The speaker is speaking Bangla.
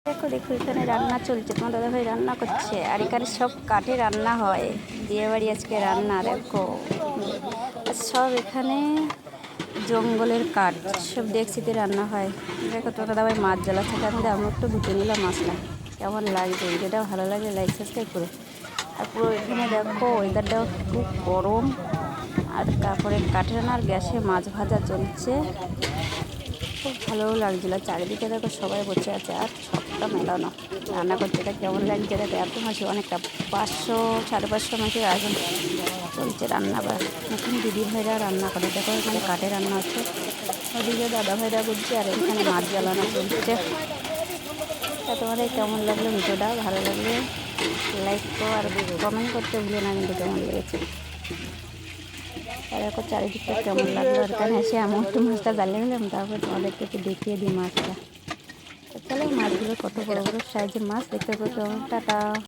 দেখো দেখো এখানে রান্না চলছে, তোমার দাদাভাই রান্না করছে। আর এখানে সব কাঠে রান্না হয়, বিয়ে বাড়ি আজকে রান্না। দেখো আর সব এখানে জঙ্গলের কাঠ, সব ডেকচিতে রান্না হয়। দেখো তোমার দাদাভাই মাছ জ্বালাচ্ছে, তার মধ্যে আমি একটু ভুটে নিলাম মাছটা। কেমন লাগছে ভিডিওটা? ভালো লাগলে লাইক সাবস্ক্রাইব করো। আর পুরো এখানে দেখো ওয়েদারটাও খুব গরম, আর তারপরে কাঠের রান্না আর গ্যাসে মাছ ভাজা চলছে। খুব ভালোও লাগছিলো। চারিদিকে দেখো সবাই বসে আছে আর সবটা মেলানো রান্না করছে। এটা কেমন লাগছে দেখো, এত মাছি, অনেকটা 500-550 মাছের আয়োজন চলছে রান্না। বা এখন দিদি ভাইরা রান্না করে। দেখো এখানে কাঠে রান্না হচ্ছে, ওদিকে দাদা ভাইরা করছে, আর এখানে মাছ জ্বালানো চলছে। তা তোমাদের কেমন লাগলো ভিডিওটা? ভালো লাগলে লাইক করো আর কমেন্ট করতে ভুলো না কিন্তু কেমন লেগেছে। আর দেখো চারিদিকটা কেমন লাগলো। আর এখানে এসে আমি একটু মাছটা জ্বালিয়ে নিলাম, তারপরে তোমাদেরকে একটু দেখিয়ে দিই মাছটা। চলো মাছগুলো কত বড় বড় সাইজের মাছ দেখতে পাবো। টাটা।